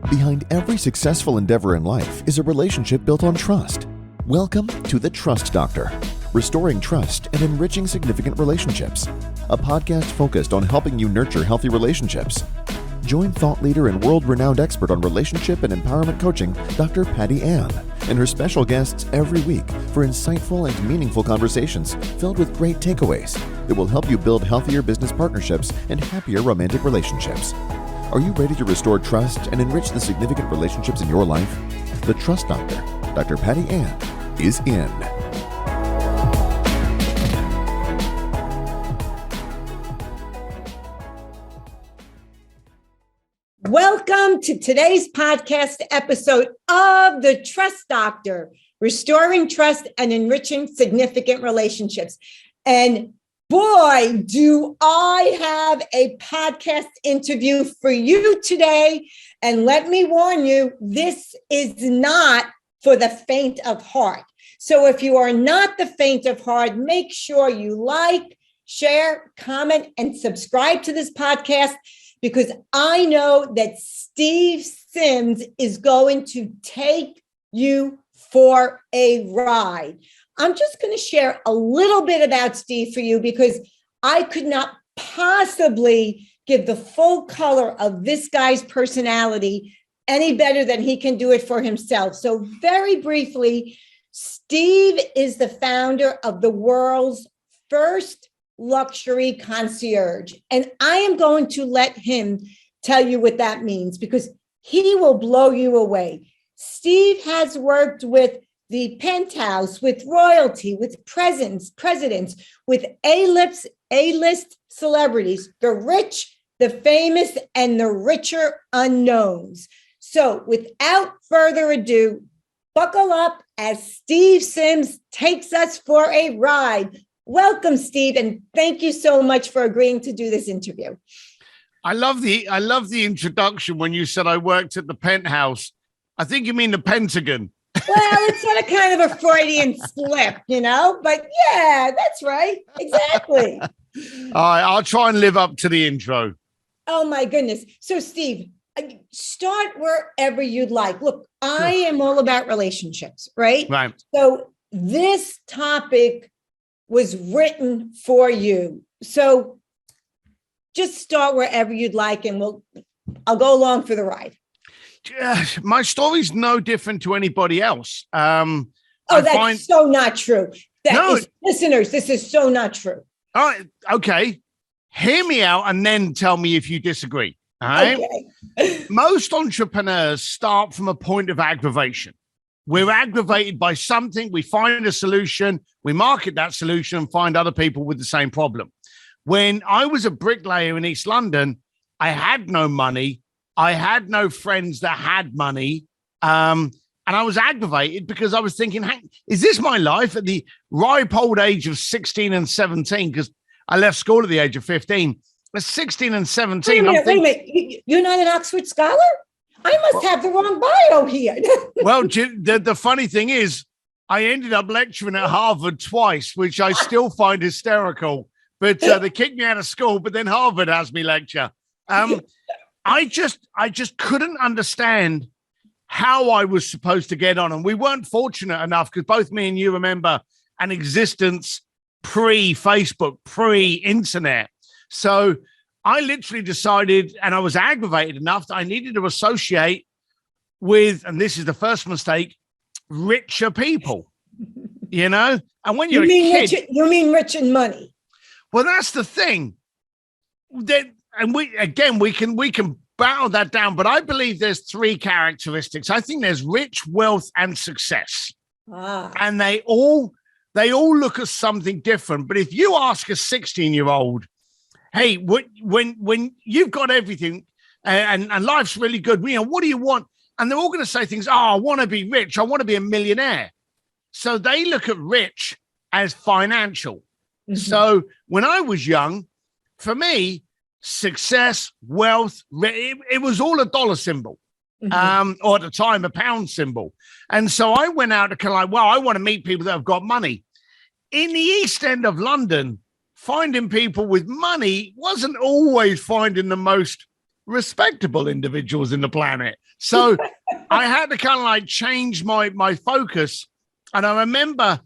Behind every successful endeavor in life is a relationship built on trust. Welcome to The Trust Doctor, restoring trust and enriching significant relationships. A podcast focused on helping you nurture healthy relationships. Join thought leader and world-renowned expert on relationship and empowerment coaching, Dr. Patty Ann, and her special guests every week for insightful and meaningful conversations filled with great takeaways that will help you build healthier business partnerships and happier romantic relationships. Are you ready to restore trust and enrich the significant relationships in your life? The Trust Doctor, Dr. Patty Ann, is in. Welcome to today's podcast episode of The Trust Doctor, restoring trust and enriching significant relationships. And boy, do I have a podcast interview for you today. And let me warn you, this is not for the faint of heart. So if you are not the faint of heart, make sure you like, share, comment, and subscribe to this podcast, because I know that Steve Sims is going to take you for a ride. I'm just going to share a little bit about Steve for you because I could not possibly give the full color of this guy's personality any better than he can do it for himself. So very briefly, Steve is the founder of the world's first luxury concierge. And I am going to let him tell you what that means because he will blow you away. Steve has worked with the penthouse, with royalty, with presidents, with A-list celebrities, the rich, the famous, and the richer unknowns. So without further ado, buckle up as Steve Sims takes us for a ride. Welcome, Steve, and thank you so much for agreeing to do this interview. I love the introduction when you said I worked at the penthouse. I think you mean the Pentagon. Well, it's not a kind of a Freudian slip, but yeah, that's right. Exactly. All right, I'll try and live up to the intro. Oh, my goodness. So, Steve, start wherever you'd like. Look, I am all about relationships, right? Right. So this topic was written for you. So just start wherever you'd like, and I'll go along for the ride. My story's no different to anybody else. That's so not true. Listeners, this is so not true. All right, okay. Hear me out and then tell me if you disagree. All right. Okay. Most entrepreneurs start from a point of aggravation. We're aggravated by something. We find a solution. We market that solution and find other people with the same problem. When I was a bricklayer in East London, I had no money. I had no friends that had money. And I was aggravated because I was thinking, hey, is this my life at the ripe old age of 16 and 17? Because I left school at the age of 15. At 16 and 17. Wait a minute. You're not an Oxford scholar? I must have the wrong bio here. Well, the funny thing is, I ended up lecturing at Harvard twice, which I still find hysterical. But they kicked me out of school, but then Harvard has me lecture. I just couldn't understand how I was supposed to get on. And we weren't fortunate enough because both me and you remember an existence pre-Facebook, pre-internet. So I literally decided, and I was aggravated enough that I needed to associate with, and this is the first mistake, richer people, And when you're a kid, you mean rich in money. Well, that's the thing. And we can battle that down, but I believe there's three characteristics. I think there's rich, wealth, and success. And they all look at something different. But if you ask a 16-year-old, hey, when you've got everything and life's really good, what do you want? And they're all going to say things, I want to be rich. I want to be a millionaire. So they look at rich as financial. Mm-hmm. So when I was young, for me, success, wealth, it was all a dollar symbol. Mm-hmm. Or at the time, a pound symbol. And so I went out to kind of I want to meet people that have got money. In the East End of London, finding people with money wasn't always finding the most respectable individuals in the planet. So I had to kind of like change my focus. And I remember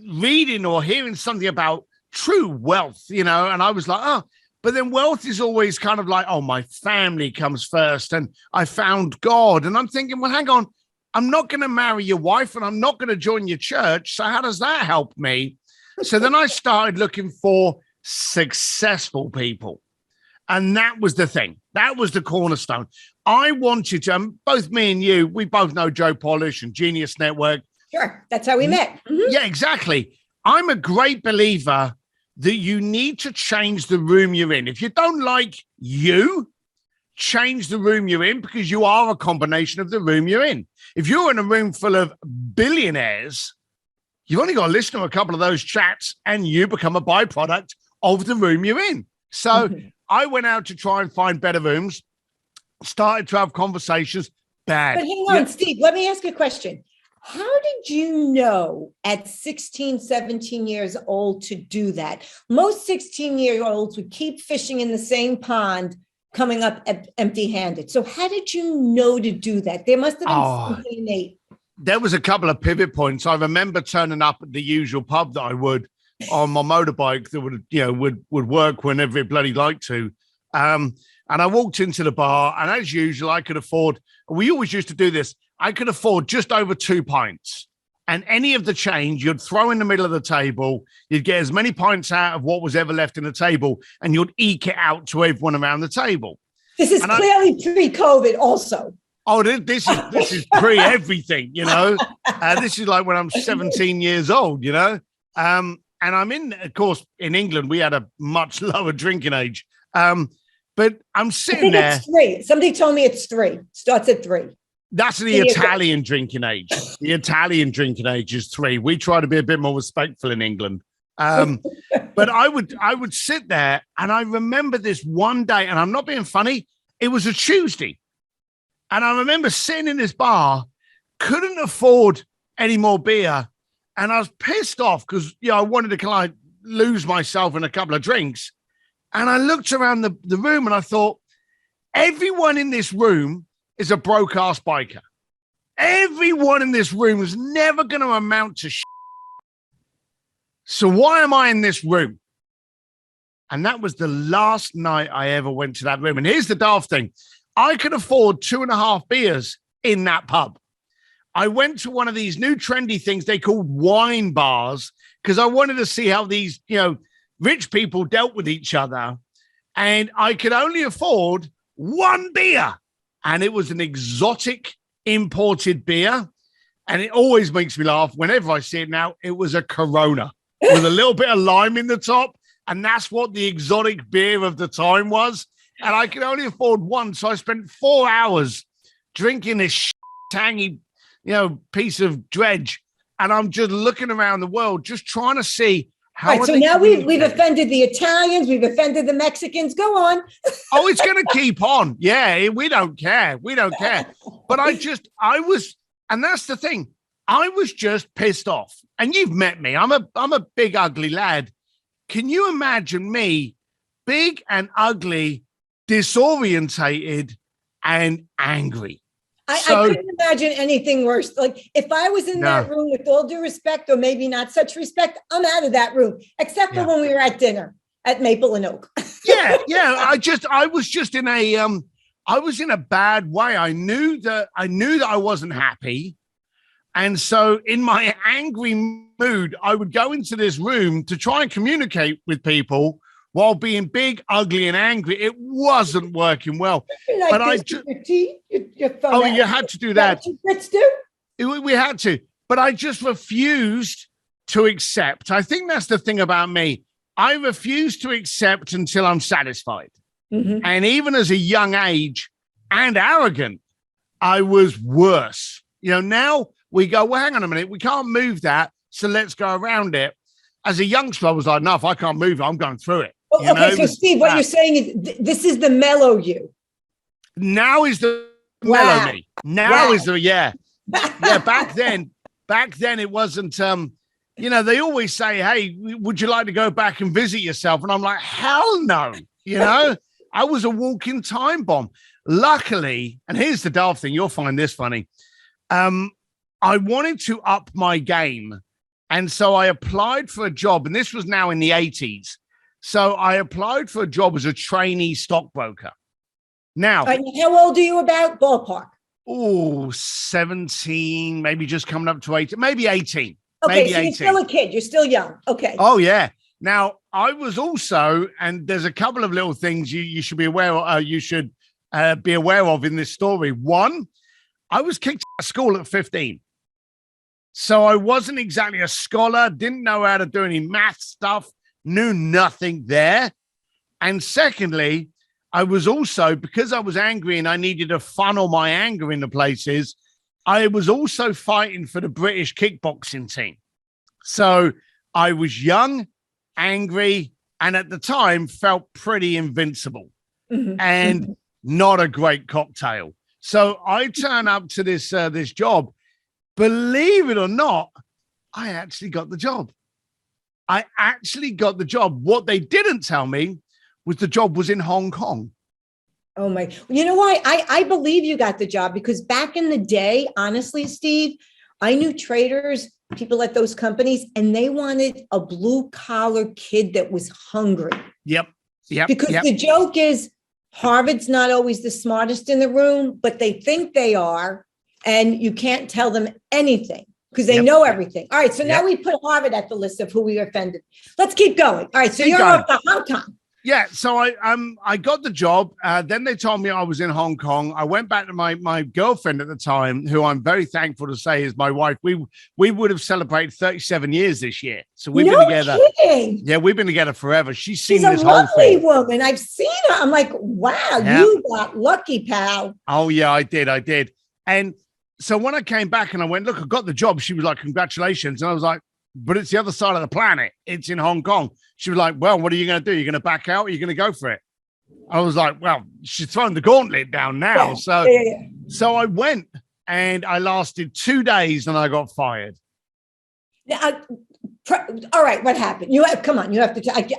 reading or hearing something about true wealth, and I was like, oh, but then wealth is always kind of like, oh, my family comes first and I found God. And I'm thinking, well, hang on, I'm not going to marry your wife and I'm not going to join your church. So how does that help me? So then I started looking for successful people. And that was the thing. That was the cornerstone. I wanted to, both me and you, we both know Joe Polish and Genius Network. Sure. That's how we met. Mm-hmm. Yeah, exactly. I'm a great believer that you need to change the room you're in. If you don't like you, change the room you're in, because you are a combination of the room you're in. If you're in a room full of billionaires, you've only got to listen to a couple of those chats and you become a byproduct of the room you're in. So I went out to try and find better rooms, started to have conversations. Bad. But hang on, Steve, let me ask you a question. How did you know at 16, 17 years old to do that? Most 16-year-olds would keep fishing in the same pond, coming up empty-handed. So how did you know to do that? There must have been something innate. There was a couple of pivot points. I remember turning up at the usual pub that I would on my motorbike that would work whenever it bloody liked to. And I walked into the bar, and as usual, I could afford, we always used to do this, I could afford just over 2 pints. And any of the change you'd throw in the middle of the table, you'd get as many pints out of what was ever left in the table, and you'd eke it out to everyone around the table. This is clearly pre-COVID also. Oh, this is pre everything, This is like when I'm 17 years old, And I'm of course, in England, we had a much lower drinking age. But I'm sitting there. It's 3. Somebody told me it's 3. Starts at 3. That's the Italian drinking age. The Italian drinking age is 3. We try to be a bit more respectful in England. But I would sit there, and I remember this one day, and I'm not being funny, it was a Tuesday. And I remember sitting in this bar, couldn't afford any more beer. And I was pissed off because, I wanted to kind of lose myself in a couple of drinks. And I looked around the room and I thought, everyone in this room is a broke-ass biker. Everyone in this room is never going to amount to shit. So why am I in this room? And that was the last night I ever went to that room. And here's the daft thing. I could afford 2.5 beers in that pub. I went to one of these new trendy things they called wine bars because I wanted to see how these, rich people dealt with each other. And I could only afford 1 beer. And it was an exotic imported beer. And it always makes me laugh whenever I see it now. It was a Corona with a little bit of lime in the top. And that's what the exotic beer of the time was. And I could only afford 1. So I spent 4 hours drinking this tangy, piece of dredge. And I'm just looking around the world, just trying to see how. Right, so now we've offended the Italians. We've offended the Mexicans. Go on. Oh, it's going to keep on. Yeah, we don't care. We don't care. But and that's the thing. I was just pissed off. And you've met me. I'm a big, ugly lad. Can you imagine me, big and ugly, disorientated and angry? I couldn't imagine anything worse. Like if I was in that room, with all due respect, or maybe not such respect, I'm out of that room, except for when we were at dinner at Maple and Oak. Yeah. I was just in I was in a bad way. I knew that I wasn't happy. And so in my angry mood, I would go into this room to try and communicate with people while being big, ugly, and angry. It wasn't working well. Like but I you had to do that. Let's do. We had to. But I just refused to accept. I think that's the thing about me. I refuse to accept until I'm satisfied. Mm-hmm. And even as a young age and arrogant, I was worse. Now we go, well, hang on a minute. We can't move that. So let's go around it. As a youngster, I was like, no, if I can't move it, I'm going through it. Okay, so Steve, what you're saying is this is the mellow you. Now is the mellow me. Now is the, yeah. Back then it wasn't, they always say, hey, would you like to go back and visit yourself? And I'm like, hell no, I was a walking time bomb. Luckily, and here's the daft thing, you'll find this funny. I wanted to up my game. And so I applied for a job, and this was now in the 80s. So I applied for a job as a trainee stockbroker. Now, how old are you about? Ballpark. Oh, 17, maybe just coming up to 18, maybe 18. Okay, maybe so 18. you're still a kid. You're still young. Okay. Oh, yeah. Now, I was also, and there's a couple of little things you should be aware of, be aware of in this story. One, I was kicked out of school at 15. So I wasn't exactly a scholar, didn't know how to do any math stuff, knew nothing there. And secondly, I was also, because I was angry and I needed to funnel my anger into places, I was also fighting for the British kickboxing team. So I was young, angry, and at the time felt pretty invincible and not a great cocktail. So I turn up to this job. Believe it or not, I actually got the job. What they didn't tell me was the job was in Hong Kong. Oh my, you know why? I believe you got the job because back in the day, honestly, Steve, I knew traders, people at those companies, and they wanted a blue collar kid that was hungry. Yep. Because the joke is Harvard's not always the smartest in the room, but they think they are. And you can't tell them anything because they know everything. All right. So now we put Harvard at the list of who we offended. Let's keep going. All right. So you're off to Hong Kong. Yeah. So I got the job. Then they told me I was in Hong Kong. I went back to my girlfriend at the time, who I'm very thankful to say is my wife. We would have celebrated 37 years this year. So we've been together. Kidding. Yeah, we've been together forever. She's seen She's this a whole thing. woman. I've seen her. I'm like, wow, you got lucky, pal. Oh yeah, I did. And so when I came back and I went, look, I got the job. She was like, congratulations. And I was like, but it's the other side of the planet. It's in Hong Kong. She was like, well, what are you going to do? You're going to back out? Or are you going to go for it? I was like, well, she's thrown the gauntlet down now. So I went and I lasted 2 days and I got fired. Now, all right. What happened? You have to,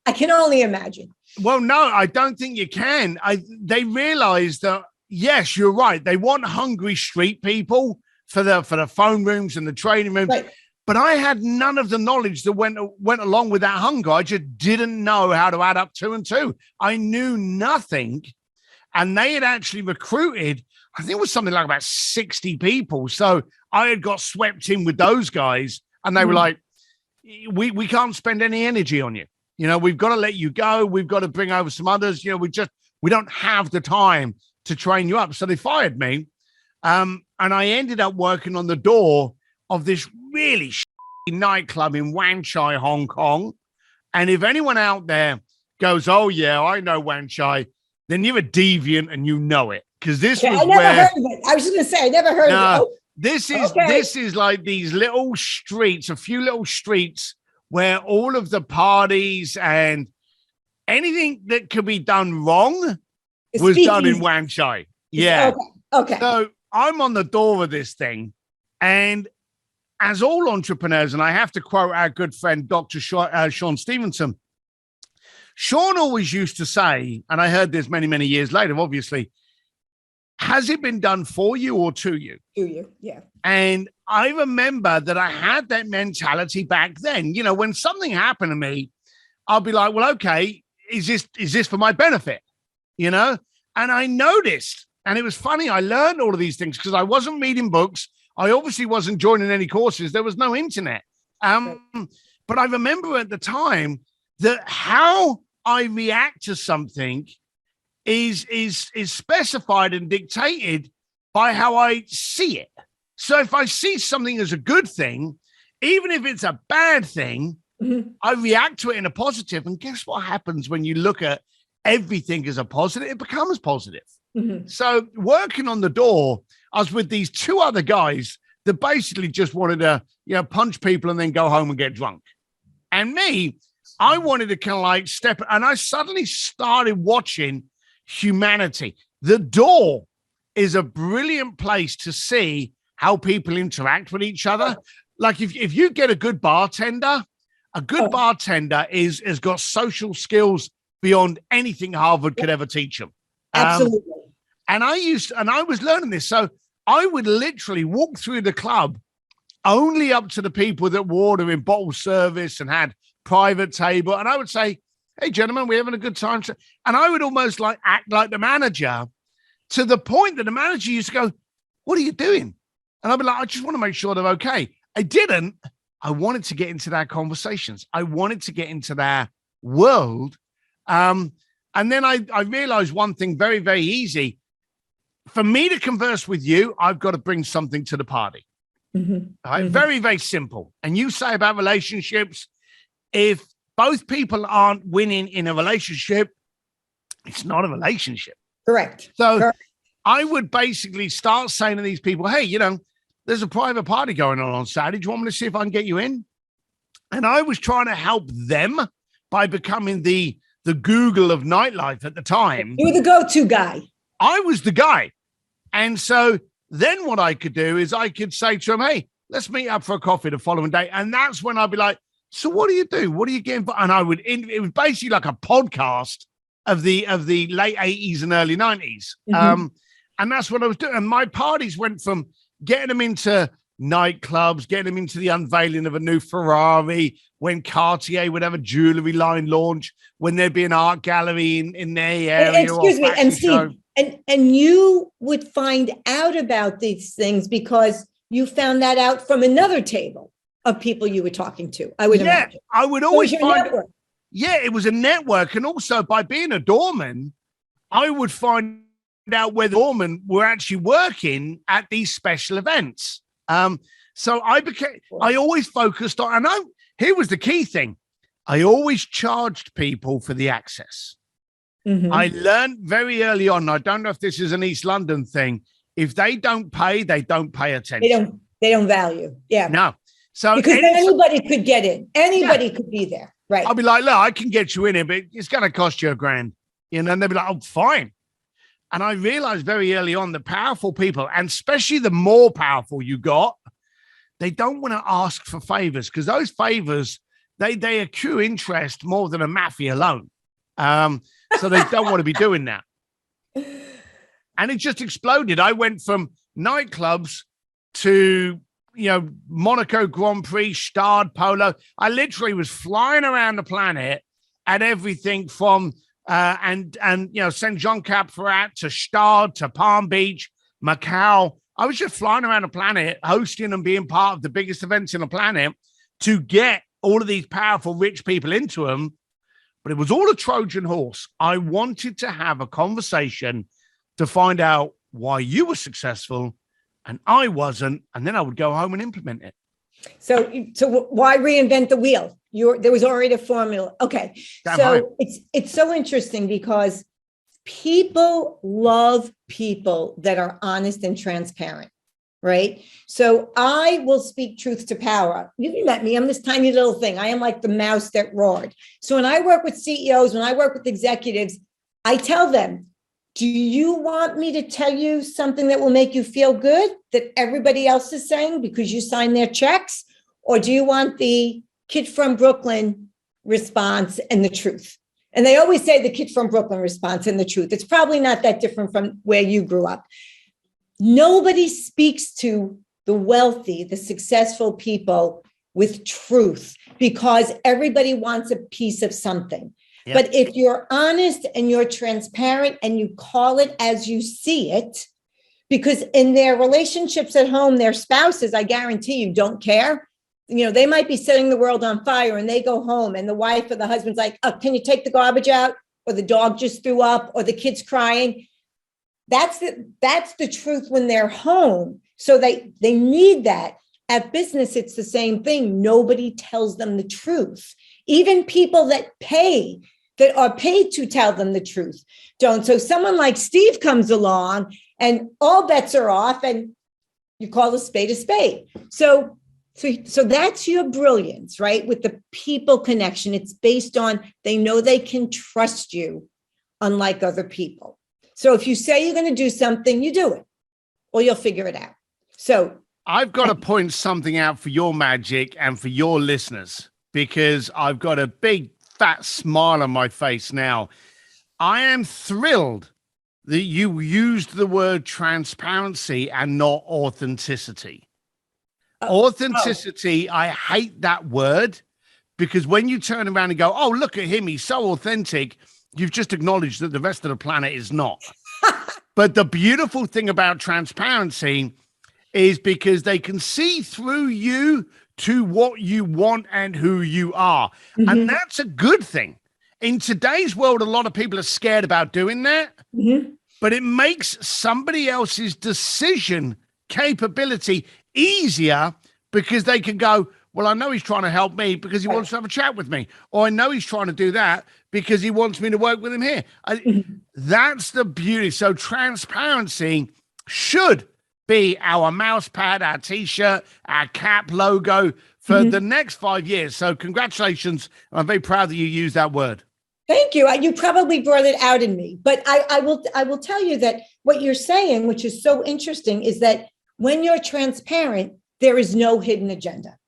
I can only imagine. Well, no, I don't think you can. They realized that, yes, you're right. They want hungry street people for the phone rooms and the training rooms. Right. But I had none of the knowledge that went along with that hunger. I just didn't know how to add up 2 and 2. I knew nothing. And they had actually recruited, I think it was something like about 60 people. So I had got swept in with those guys. And they were like, we can't spend any energy on you. You know, we've got to let you go. We've got to bring over some others. You know, we don't have the time to train you up. So they fired me. And I ended up working on the door of this really nightclub in Wan Chai, Hong Kong. And if anyone out there goes, oh yeah, I know Wan Chai, then you're a deviant and you know it. Because this was I never heard of it. I was just going to say, I never heard of it. This is like these little streets, a few little streets where all of the parties and anything that could be done wrong was done in Wan Chai. Yeah. Okay. So I'm on the door of this thing, and as all entrepreneurs, and I have to quote our good friend, Dr. Sean Stevenson, Sean always used to say, and I heard this many, many years later, obviously, has it been done for you or to you? To you, yeah. And I remember that I had that mentality back then. You know, when something happened to me, I'll be like, well, okay, is this for my benefit? You know? And I noticed, and it was funny, I learned all of these things because I wasn't reading books. I obviously wasn't joining any courses. There was no internet. But I remember at the time that how I react to something is specified and dictated by how I see it. So if I see something as a good thing, even if it's a bad thing, I react to it in a positive. And guess what happens when you look at everything as a positive? It becomes positive. So working on the door, I was with these 2 other guys that basically just wanted to, punch people and then go home and get drunk. And me, I wanted to kind of like step, and I suddenly started watching humanity. The door is a brilliant place to see how people interact with each other. Like if you get a good bartender has got social skills beyond anything Harvard could ever teach them. Absolutely. And I was learning this. So I would literally walk through the club only up to the people that were ordering bottle service and had private table. And I would say, hey, gentlemen, we're having a good time. And I would almost like act like the manager, to the point that the manager used to go, what are you doing? And I'd be like, I just want to make sure they're okay. I didn't. I wanted to get into their conversations. I wanted to get into their world. And then I realized one thing very, very easy. For me to converse with you, I've got to bring something to the party. Mm-hmm. Right? Mm-hmm. Very, very simple. And you say about relationships, if both people aren't winning in a relationship, it's not a relationship. Correct. So Correct. I would basically start saying to these people, hey, there's a private party going on Saturday. Do you want me to see if I can get you in? And I was trying to help them by becoming the Google of nightlife at the time. You were the go-to guy. I was the guy. And so then what I could do is I could say to them, hey, let's meet up for a coffee the following day. And that's when I'd be like, so what do you do? What are you getting? And it was basically like a podcast of the late 80s and early 90s. Mm-hmm. And that's what I was doing. And my parties went from getting them into nightclubs, getting them into the unveiling of a new Ferrari, when Cartier would have a jewelry line launch, when there'd be an art gallery in their area. Excuse me, and Steve, and you would find out about these things because you found that out from another table of people you were talking to. I would imagine. I would always find. Network. Yeah, it was a network, and also by being a doorman, I would find out where the doormen were actually working at these special events. So I always focused on, and here was the key thing. I always charged people for the access. Mm-hmm. I learned very early on, I don't know if this is an East London thing, if they don't pay, they don't pay attention. They don't value. Yeah. No. So because anybody could get in. Anybody could be there. Right. I'll be like, look, I can get you in here, but it's going to cost you $1,000. And they'll be like, oh, fine. And I realized very early on, the powerful people, and especially the more powerful you got, they don't want to ask for favors, because those favors, they accrue interest more than a mafia loan. So they don't want to be doing that. And it just exploded. I went from nightclubs to, Monaco Grand Prix, starred polo. I literally was flying around the planet at everything from St. Jean Cap Ferrat to Stade to Palm Beach, Macau. I was just flying around the planet, hosting and being part of the biggest events in the planet to get all of these powerful, rich people into them. But it was all a Trojan horse. I wanted to have a conversation to find out why you were successful and I wasn't, and then I would go home and implement it. So why reinvent the wheel? There was already a formula. Okay. It's so interesting because people love people that are honest and transparent, right? So I will speak truth to power. You've met me. I'm this tiny little thing. I am like the mouse that roared. So when I work with CEOs, when I work with executives, I tell them, do you want me to tell you something that will make you feel good that everybody else is saying because you sign their checks? Or do you want the kid from Brooklyn response and the truth? And they always say the kid from Brooklyn response and the truth. It's probably not that different from where you grew up. Nobody speaks to the wealthy, the successful people with truth because everybody wants a piece of something. Yep. But if you're honest and you're transparent and you call it as you see it, because in their relationships at home, their spouses, I guarantee you, don't care. They might be setting the world on fire and they go home and the wife or the husband's like, oh, can you take the garbage out? Or the dog just threw up or the kid's crying. That's the truth when they're home. So they need that. At business, it's the same thing. Nobody tells them the truth. Even people that are paid to tell them the truth don't. So someone like Steve comes along and all bets are off and you call a spade a spade. So that's your brilliance, right? With the people connection, it's based on they know they can trust you, unlike other people. So if you say you're going to do something, you do it, or you'll figure it out. So I've got to point something out for your magic and for your listeners, because I've got a big fat smile on my face now. I am thrilled that you used the word transparency and not authenticity. Authenticity, I hate that word, because when you turn around and go, oh, look at him, he's so authentic, you've just acknowledged that the rest of the planet is not. But the beautiful thing about transparency is because they can see through you to what you want and who you are. Mm-hmm. And that's a good thing. In today's world, a lot of people are scared about doing that, but it makes somebody else's decision capability easier, because they can go, well, I know he's trying to help me because he wants to have a chat with me. Or I know he's trying to do that because he wants me to work with him here. That's the beauty. So transparency should be our mouse pad, our T-shirt, our cap logo for the next 5 years. So congratulations. I'm very proud that you used that word. Thank you. You probably brought it out in me. But I will tell you that what you're saying, which is so interesting, is that when you're transparent, there is no hidden agenda.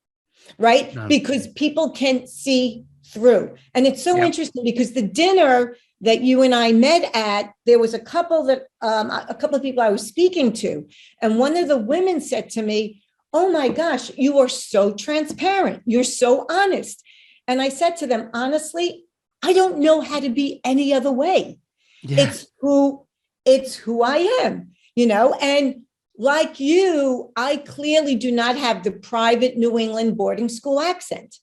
Right? No. Because people can see through. And it's so interesting, because the dinner that you and I met at, there was a couple of people I was speaking to. And one of the women said to me, oh my gosh, you are so transparent. You're so honest. And I said to them, honestly, I don't know how to be any other way. Yeah. It's who I am, and like you, I clearly do not have the private New England boarding school accent.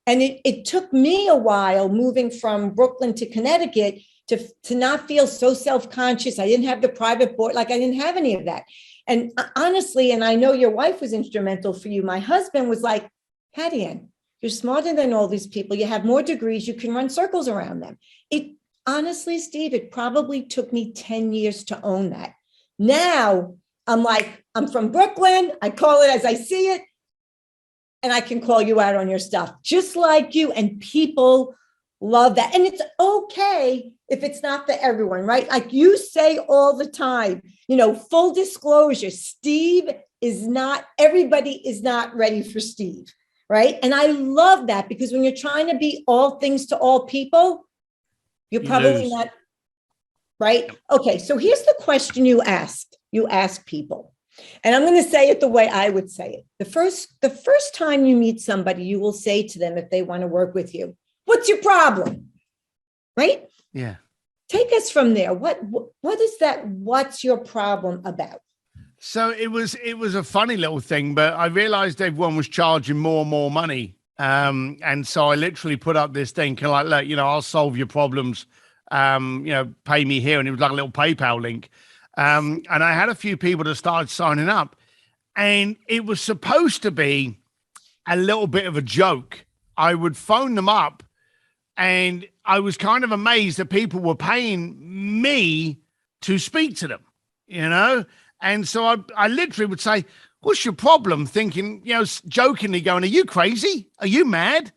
And it took me a while moving from Brooklyn to Connecticut to not feel so self-conscious. I didn't have the private board, I didn't have any of that. And honestly, and I know your wife was instrumental for you, my husband was like, Patty Ann, you're smarter than all these people. You have more degrees. You can run circles around them. Honestly, Steve, it probably took me 10 years to own that. Now, I'm from Brooklyn. I call it as I see it. And I can call you out on your stuff, just like you. And people love that. And it's okay if it's not for everyone, right? Like you say all the time, full disclosure, everybody is not ready for Steve, right? And I love that, because when you're trying to be all things to all people, you're probably not, right? Okay, so here's the question you asked. You ask people, and I'm going to say it the way I would say it. The first time you meet somebody, you will say to them, if they want to work with you, what's your problem? Right? Yeah. Take us from there. What is that? What's your problem about? So it was a funny little thing, but I realized everyone was charging more and more money. And so I literally put up this thing, look, I'll solve your problems. Pay me here. And it was like a little PayPal link. And I had a few people that started signing up, and it was supposed to be a little bit of a joke. I would phone them up, and I was kind of amazed that people were paying me to speak to them, And so I literally would say, what's your problem? Thinking, jokingly going, are you crazy? Are you mad?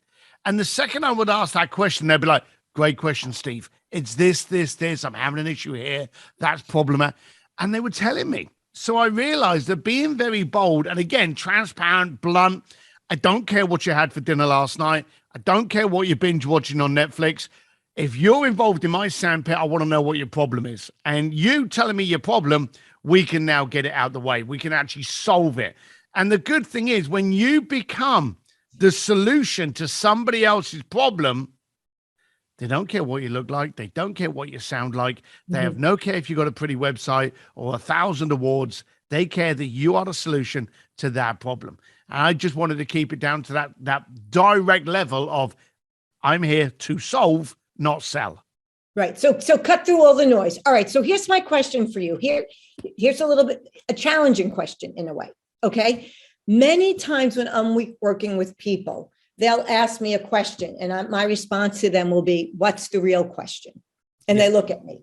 And the second I would ask that question, they'd be like, great question, Steve. It's this. I'm having an issue here. That's problematic. And they were telling me. So I realized that being very bold, and again, transparent, blunt, I don't care what you had for dinner last night. I don't care what you're binge watching on Netflix. If you're involved in my sandpit, I want to know what your problem is. And you telling me your problem, we can now get it out of the way. We can actually solve it. And the good thing is, when you become the solution to somebody else's problem, they don't care what you look like. They don't care what you sound like. They have no care if you got a pretty website or 1,000 awards. They care that you are the solution to that problem. And I just wanted to keep it down to that direct level of, I'm here to solve, not sell. Right. So cut through all the noise. All right. So here's my question for you. Here's a little bit a challenging question in a way. Okay. Many times when I'm working with people, they'll ask me a question, and my response to them will be, what's the real question? And they look at me.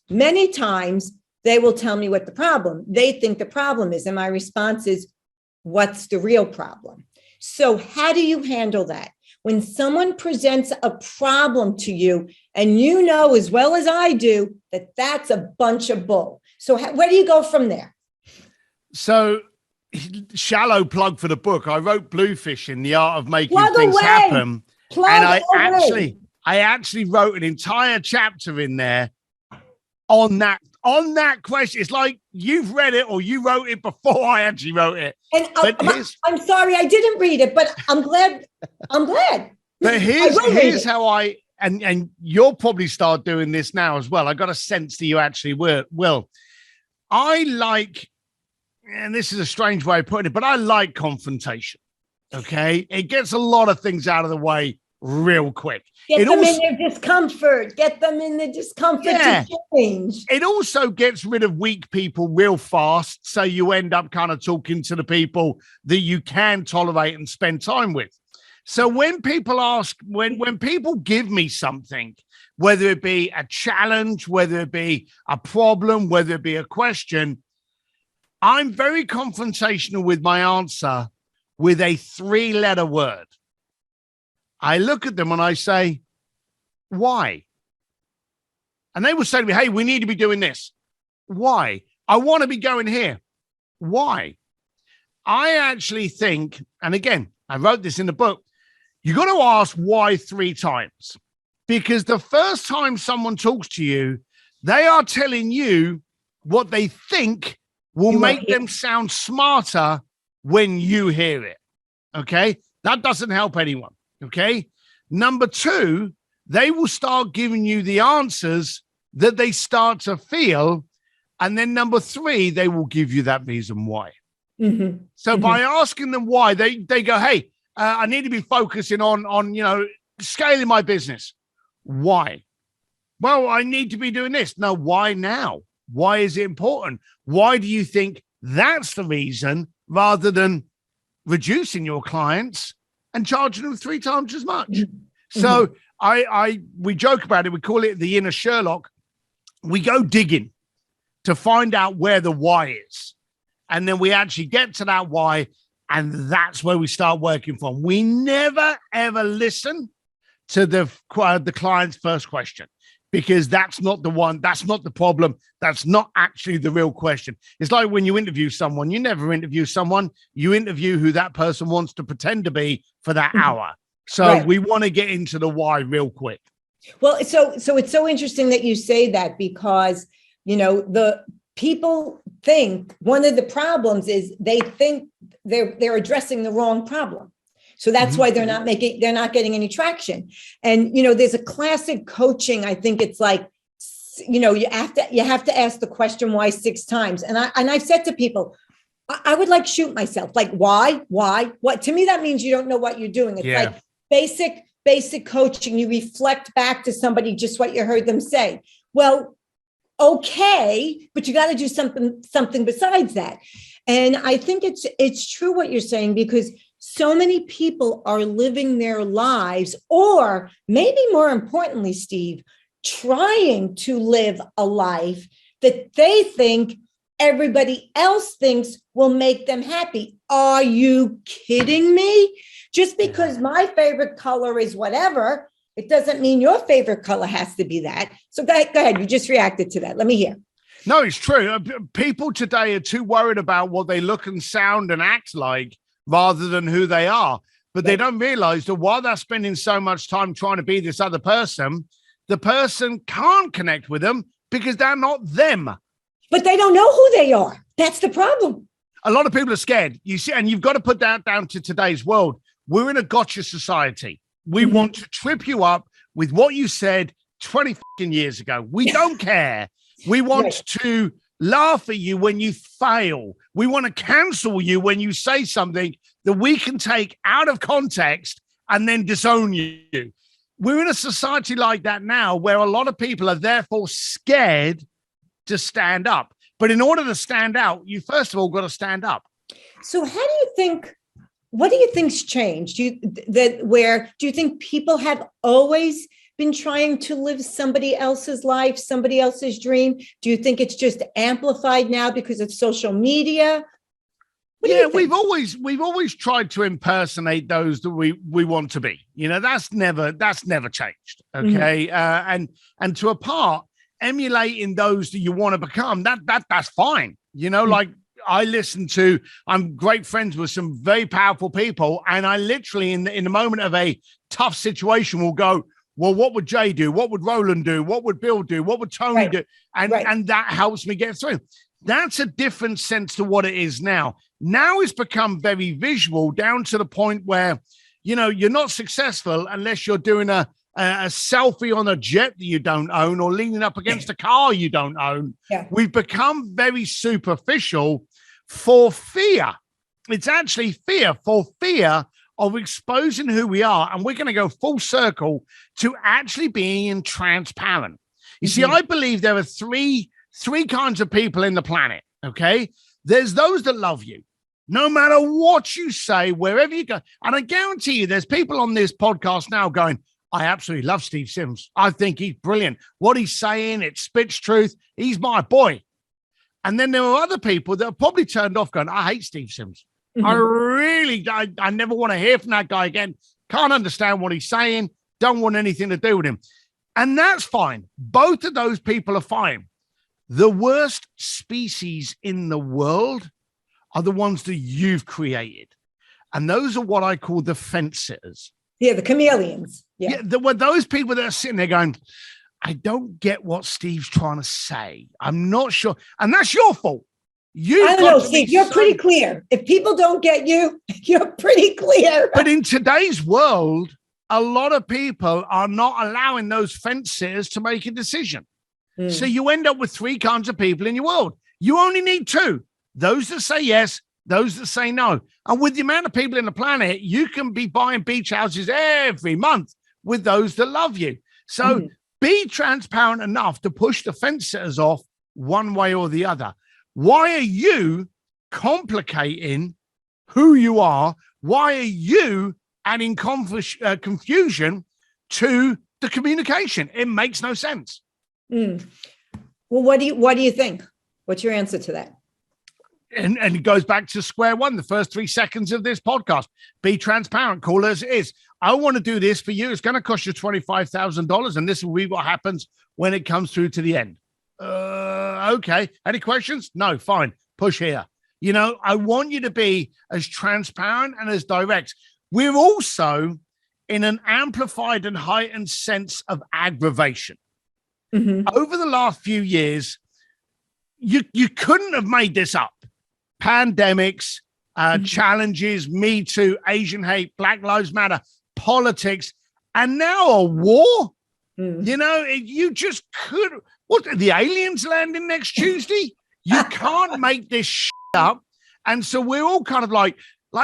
Many times they will tell me what the problem, they think the problem is. And my response is, what's the real problem? So how do you handle that? When someone presents a problem to you, and you know as well as I do that that's a bunch of bull. So where do you go from there? So shallow plug for the book. I wrote Bluefishing, The Art of Making Things Happen. And I I actually wrote an entire chapter in there on that question. It's like you've read it or you wrote it before I actually wrote it. And I'm sorry, I didn't read it, but I'm glad. But here's how and you'll probably start doing this now as well. I got a sense that you actually will. I like, and this is a strange way of putting it, but I like confrontation. Okay. It gets a lot of things out of the way real quick. Get them in their discomfort. Get them in the discomfort to change. It also gets rid of weak people real fast. So you end up kind of talking to the people that you can tolerate and spend time with. So when people ask, when people give me something, whether it be a challenge, whether it be a problem, whether it be a question, I'm very confrontational with my answer with a 3-letter word. I look at them and I say, why? And they will say to me, hey, we need to be doing this. Why? I want to be going here. Why? I actually think, and again, I wrote this in the book, you got to ask why 3 times. Because the first time someone talks to you, they are telling you what they think will make them sound smarter when you hear it. Okay? That doesn't help anyone. Okay. Number 2, they will start giving you the answers that they start to feel. And then number 3, they will give you that reason why. Mm-hmm. So by asking them why, they go, hey, I need to be focusing on, scaling my business. Why? Well, I need to be doing this. No, why now? Why is it important? Why do you think that's the reason rather than reducing your clients and charging them 3 times as much? Mm-hmm. So we joke about it. We call it the inner Sherlock. We go digging to find out where the why is. And then we actually get to that why. And that's where we start working from. We never, ever listen to the client's first question, because that's not the one. That's not the problem. That's not actually the real question. It's like when you interview someone, you never interview someone. You interview who that person wants to pretend to be for that hour. So we want to get into the why real quick. Well, so it's so interesting that you say that, because, the people think one of the problems is they think they're addressing the wrong problem. So that's why they're not getting any traction. And, there's a classic coaching. I think it's like, you have to ask the question why 6 times. And I've said to people, I would like shoot myself. Like, why, what? To me, that means you don't know what you're doing. It's like basic coaching. You reflect back to somebody just what you heard them say. Well, okay, but you got to do something besides that. And I think it's true what you're saying, because so many people are living their lives, or maybe more importantly, Steve, trying to live a life that they think everybody else thinks will make them happy. Are you kidding me? Just because my favorite color is whatever, it doesn't mean your favorite color has to be that. So go ahead. You just reacted to that. Let me hear. No, it's true. People today are too worried about what they look and sound and act like rather than who they are. But they don't realize that while they're spending so much time trying to be this other person, the person can't connect with them because they're not them. But they don't know who they are. That's the problem. A lot of people are scared. You see, and you've got to put that down to today's world. We're in a gotcha society. We want to trip you up with what you said 20 years ago. We don't care. We want to laugh at you when you fail. We want to cancel you when you say something that we can take out of context and then disown you. We're in a society like that now, where a lot of people are therefore scared to stand up. But in order to stand out, you first of all got to stand up. So what do you think's changed? Do you think people have always been trying to live somebody else's life, somebody else's dream? Do you think it's just amplified now because of social media? We've always tried to impersonate those that we want to be. That's never changed. Okay. And to a part, emulating those that you want to become, that's fine. Like I'm great friends with some very powerful people. And I literally in the moment of a tough situation will go, well, what would Jay do? What would Roland do? What would Bill do? What would Tony do? And that helps me get through. That's a different sense to what it is now. Now it's become very visual, down to the point where, you're not successful unless you're doing a selfie on a jet that you don't own or leaning up against a car you don't own. Yeah. We've become very superficial for fear. It's actually fear of exposing who we are. And we're going to go full circle to actually being transparent. You see, I believe there are three kinds of people in the planet. Okay. There's those that love you, no matter what you say, wherever you go. And I guarantee you, there's people on this podcast now going, I absolutely love Steve Sims. I think he's brilliant. What he's saying, it spits truth. He's my boy. And then there are other people that are probably turned off going, I hate Steve Sims. I never want to hear from that guy again. Can't understand what he's saying. Don't want anything to do with him. And that's fine. Both of those people are fine. The worst species in the world are the ones that you've created. And those are what I call the fence sitters. Yeah, the chameleons. Yeah. There were those people that are sitting there going, I don't get what Steve's trying to say. I'm not sure. And that's your fault. I don't know, Steve, you're pretty clear. If people don't get you, you're pretty clear. But in today's world, a lot of people are not allowing those fence sitters to make a decision. So you end up with three kinds of people in your world. You only need two. Those that say yes, those that say no. And with the amount of people in the planet, you can be buying beach houses every month with those that love you. So be transparent enough to push the fence sitters off one way or the other. Why are you complicating who you are? Why are you adding confusion to the communication? It makes no sense. Well, what do you think? What's your answer to that? And it goes back to square one, the first 3 seconds of this podcast. Be transparent, call it as it is. I want to do this for you. It's going to cost you $25,000, and this will be what happens when it comes through to the end. Okay. Any questions? No, fine. Push here. I want you to be as transparent and as direct. We're also in an amplified and heightened sense of aggravation. Over the last few years, you couldn't have made this up. Pandemics, challenges, Me Too, Asian hate, Black Lives Matter, politics, and now a war. You just could. What, the aliens landing next Tuesday? You can't make this shit up. And so we're all kind of like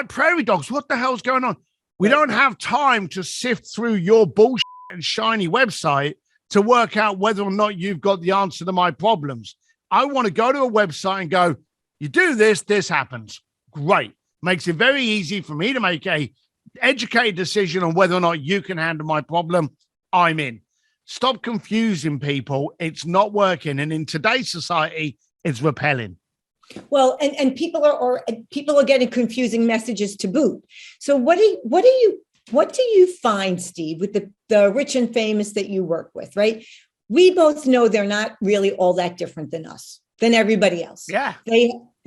prairie dogs. What the hell's going on? We don't have time to sift through your bullshit and shiny website to work out whether or not you've got the answer to my problems. I want to go to a website and go, you do this, this happens. Great. Makes it very easy for me to make a educated decision on whether or not you can handle my problem. I'm in. Stop confusing people. It's not working. And in today's society, it's repelling. Well, and people are getting confusing messages to boot. So what do you find, Steve, with the rich and famous that you work with, right? We both know they're not really all that different than us, than everybody else. Yeah.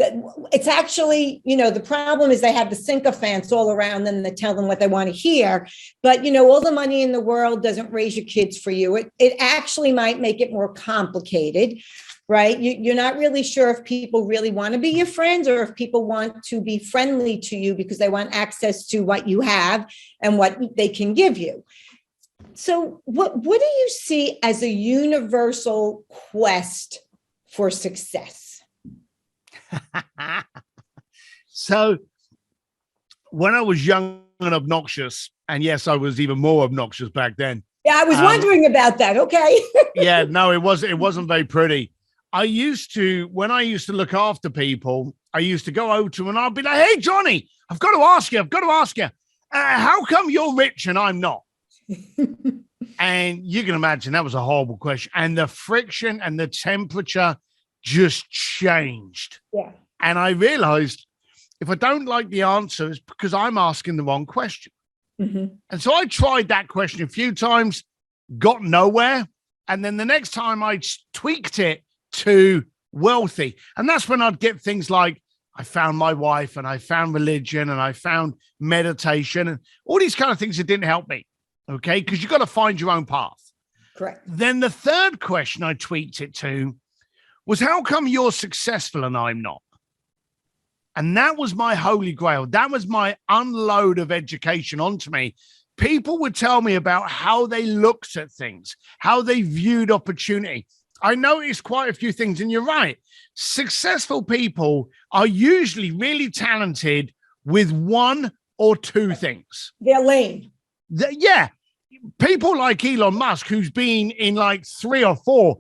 It's actually, the problem is they have the sycophants all around them that tell them what they want to hear. But, all the money in the world doesn't raise your kids for you. It actually might make it more complicated, right? You're not really sure if people really want to be your friends or if people want to be friendly to you because they want access to what you have and what they can give you. So what do you see as a universal quest for success? So when I was young and obnoxious, and yes, I was even more obnoxious back then. Yeah, I was wondering about that. Okay. Yeah, no, it wasn't very pretty. When I used to look after people, I used to go over to them and I'd be like, hey, Johnny, I've got to ask you, how come you're rich and I'm not? And you can imagine that was a horrible question. And the friction and the temperature just changed. Yeah. And I realized if I don't like the answer, it's because I'm asking the wrong question. And so I tried that question a few times, got nowhere. And then the next time I tweaked it to wealthy. And that's when I'd get things like, I found my wife and I found religion and I found meditation and all these kind of things that didn't help me. Okay. Because you've got to find your own path. Correct. Then the third question I tweaked it to was, how come you're successful and I'm not? And that was my holy grail. That was my unload of education onto me. People would tell me about how they looked at things, how they viewed opportunity. I noticed quite a few things, and you're right. Successful people are usually really talented with one or two things. They're lame. Yeah. People like Elon Musk, who's been in like 3 or 4,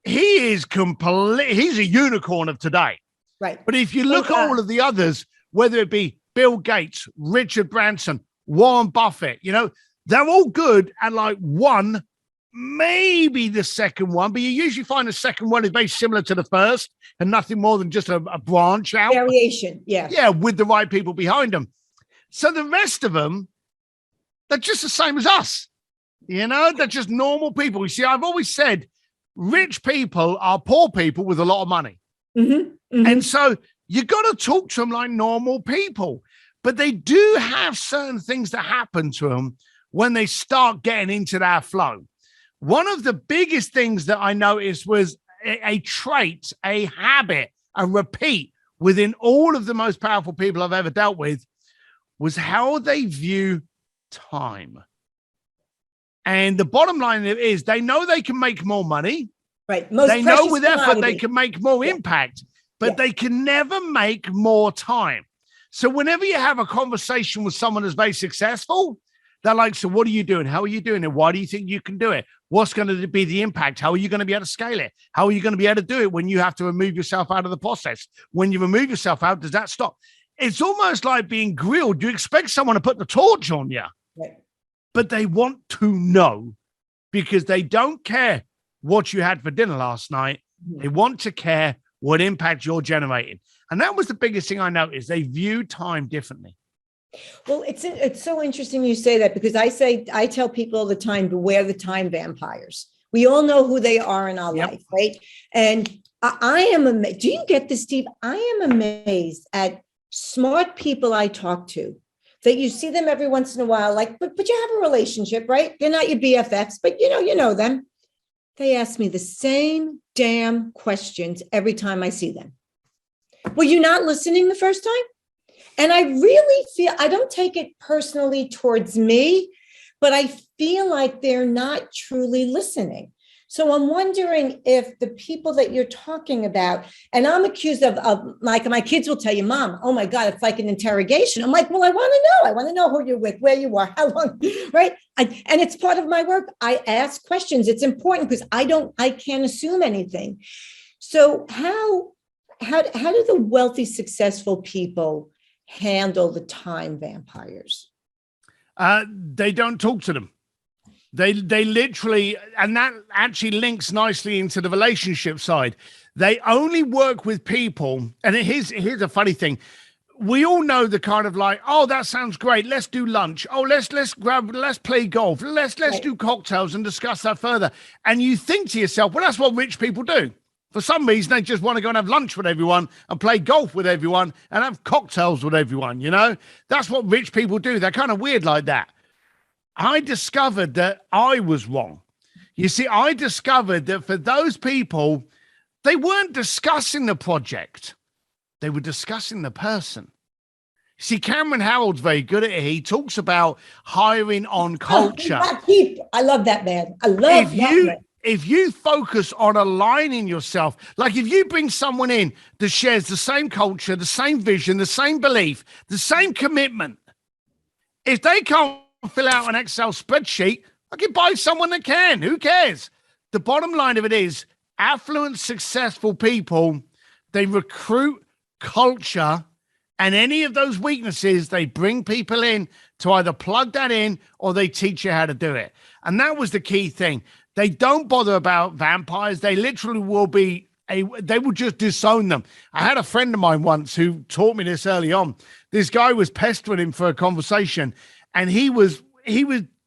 he's a unicorn of today. Right. But if you look at all of the others, whether it be Bill Gates, Richard Branson, Warren Buffett, they're all good at like one, maybe the second one, but you usually find the second one is very similar to the first and nothing more than just a branch out. Variation, yeah. Yeah, with the right people behind them. So the rest of them, they're just the same as us. They're just normal people. You see, I've always said rich people are poor people with a lot of money. Mm-hmm. Mm-hmm. And so you got to talk to them like normal people. But they do have certain things that happen to them when they start getting into that flow. One of the biggest things that I noticed was a trait, a habit, a repeat within all of the most powerful people I've ever dealt with was how they view time. And the bottom line is they know they can make more money. Right. They know with effort they can make more impact, but they can never make more time. So whenever you have a conversation with someone that's very successful, they're like, so what are you doing? How are you doing it? Why do you think you can do it? What's going to be the impact? How are you going to be able to scale it? How are you going to be able to do it when you have to remove yourself out of the process? When you remove yourself out, does that stop? It's almost like being grilled. You expect someone to put the torch on you, but they want to know because they don't care what you had for dinner last night. They want to care what impact you're generating. And that was the biggest thing I noticed. They view time differently. Well, it's so interesting you say that because I tell people all the time, beware the time vampires. We all know who they are in our life, right? And I am amazed. Do you get this, Steve? I am amazed at smart people I talk to that you see them every once in a while, like, but you have a relationship, right? They're not your BFFs, but you know them. They ask me the same damn questions every time I see them. Were you not listening the first time? And I really feel, I don't take it personally towards me, but I feel like they're not truly listening. So I'm wondering if the people that you're talking about, and I'm accused of like, my kids will tell you, Mom, oh my God, it's like an interrogation. I'm like, well, I want to know who you're with, where you are, how long, right? And it's part of my work. I ask questions. It's important because I can't assume anything. So how do the wealthy, successful people handle the time vampires? They don't talk to them. They literally, and that actually links nicely into the relationship side. They only work with people, and here's a funny thing. We all know the kind of like, oh, that sounds great. Let's do lunch. Oh, let's play golf. Let's do cocktails and discuss that further. And you think to yourself, well, that's what rich people do. For some reason, they just want to go and have lunch with everyone and play golf with everyone and have cocktails with everyone, That's what rich people do. They're kind of weird like that. I discovered that I was wrong. You see, I discovered that for those people, they weren't discussing the project. They were discussing the person. See, Cameron Harold's very good at it. He talks about hiring on culture. I love that man. I love that man. If you focus on aligning yourself, like if you bring someone in that shares the same culture, the same vision, the same belief, the same commitment, if they can't fill out an Excel spreadsheet, I can buy someone that can. Who cares? The bottom line of it is affluent, successful people, they recruit culture, and any of those weaknesses, they bring people in to either plug that in or they teach you how to do it. And that was the key thing. They don't bother about vampires. They literally will they will just disown them. I had a friend of mine once who taught me this early on. This guy was pestering him for a conversation, and he was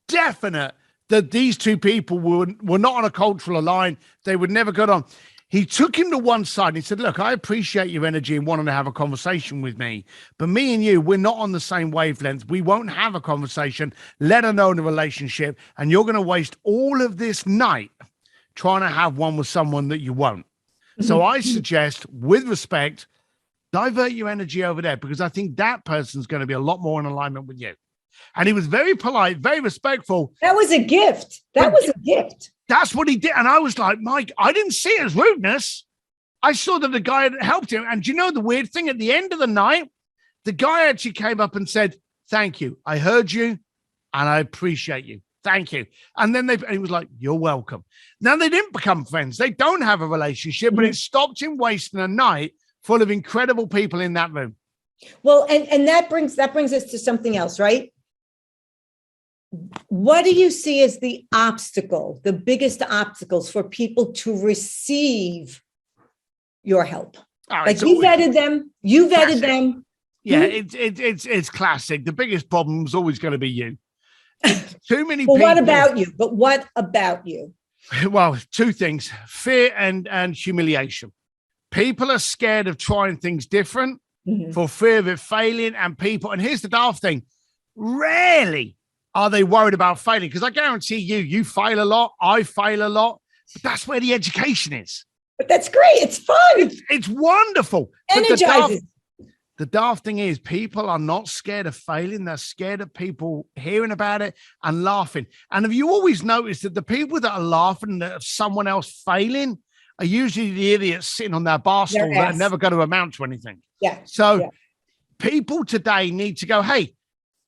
definite that these two people were not on a cultural line. They would never get on. He took him to one side and he said, look, I appreciate your energy and wanting to have a conversation with me, but me and you, we're not on the same wavelength. We won't have a conversation, let alone a relationship. And you're going to waste all of this night trying to have one with someone that you won't. So I suggest, with respect, divert your energy over there, because I think that person's going to be a lot more in alignment with you. And he was very polite, very respectful. That was a gift. That was a gift. That's what he did. And I was like, Mike, I didn't see it as rudeness. I saw that the guy had helped him. And do you know the weird thing? At the end of the night, the guy actually came up and said, thank you. I heard you and I appreciate you. Thank you. And then he was like, you're welcome. Now they didn't become friends. They don't have a relationship, but it stopped him wasting a night full of incredible people in that room. Well, and that brings us to something else, right? What do you see as the obstacle, the biggest obstacles for people to receive your help? Like you vetted them, them. Yeah, it's classic. The biggest problem is always going to be you. Too many people. What about you? Well, two things: fear and humiliation. People are scared of trying things different for fear of it failing. And here's the daft thing: rarely are they worried about failing, because I guarantee you fail a lot. I fail a lot, but that's where the education is. But that's great. It's fun. It's wonderful. Energizes. The daft thing is, people are not scared of failing. They're scared of people hearing about it and laughing. And have you always noticed that the people that are laughing at someone else failing are usually the idiots sitting on their bar stool that are never going to amount to anything? Yeah. So people today need to go, hey,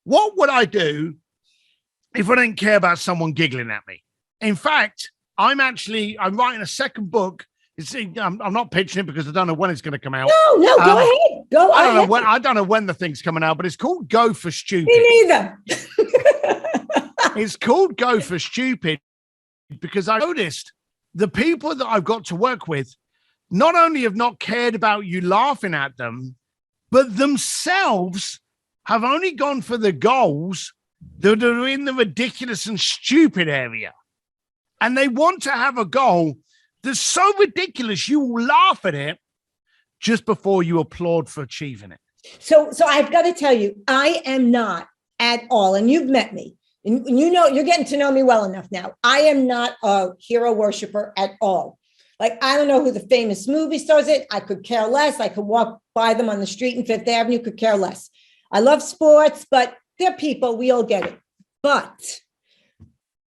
what would I do if I didn't care about someone giggling at me? In fact, I'm writing a second book. I'm not pitching it because I don't know when it's going to come out. No, go ahead. Go ahead. I don't know when the thing's coming out, but it's called Go for Stupid. Me neither. It's called Go for Stupid because I noticed the people that I've got to work with not only have not cared about you laughing at them, but themselves have only gone for the goals that are in the ridiculous and stupid area. And they want to have a goal that's so ridiculous you will laugh at it just before you applaud for achieving it. So I've got to tell you, I am not at all, and you've met me, and you know, you're getting to know me well enough now. I am not a hero worshiper at all. Like, I don't know who the famous movie stars is. I could care less. I could walk by them on the street in Fifth Avenue, could care less. I love sports, but they're people. We all get it. But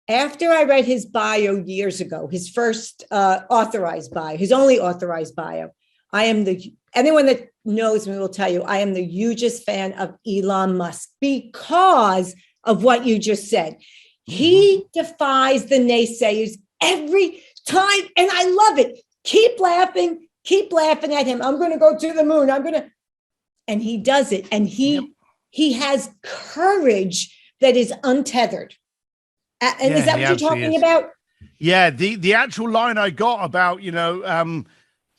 after I read his bio years ago, his first authorized bio, his only authorized bio, anyone that knows me will tell you, I am the hugest fan of Elon Musk because of what you just said. He defies the naysayers every time, and I love it. Keep laughing at him. I'm going to go to the moon. And he does it. And he has courage that is untethered. And is that what you're talking about? Yeah, the actual line I got about,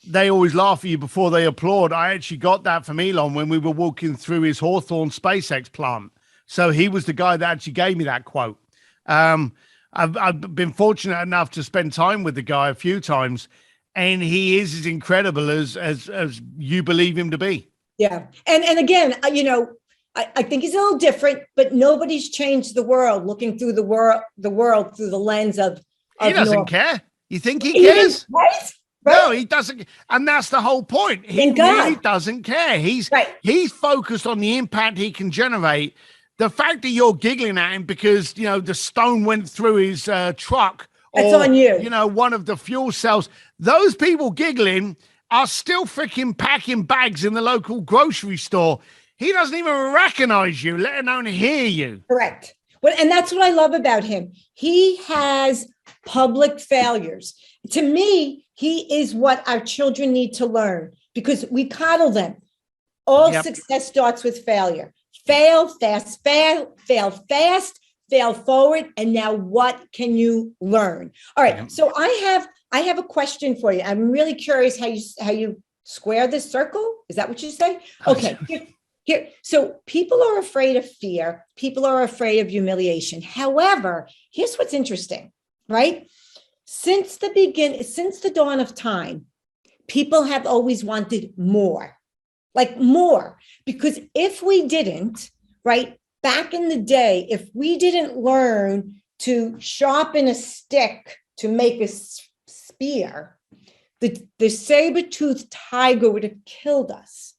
they always laugh at you before they applaud. I actually got that from Elon when we were walking through his Hawthorne SpaceX plant. So he was the guy that actually gave me that quote. I've been fortunate enough to spend time with the guy a few times, and he is as incredible as you believe him to be. Yeah. And again, I think he's a little different, but nobody's changed the world looking through the world through the lens of he doesn't care. You think he cares? Right? No, he doesn't. And that's the whole point. He really doesn't care. He's focused on the impact he can generate. The fact that you're giggling at him because, the stone went through his truck. That's on you. One of the fuel cells. Those people giggling are still freaking packing bags in the local grocery store. He doesn't even recognize you, let alone hear you. Correct. And that's what I love about him. He has public failures. To me, he is what our children need to learn because we coddle them. All success starts with failure. Fail fast, fail fast, fail forward. And now what can you learn? All right. So I have a question for you. I'm really curious how you square this circle. Is that what you say? Okay. Here, so people are afraid of fear. People are afraid of humiliation. However, here's what's interesting, right? Since the dawn of time, people have always wanted more, like more, because if we didn't, right, back in the day, if we didn't learn to sharpen a stick to make a spear, the saber-toothed tiger would have killed us.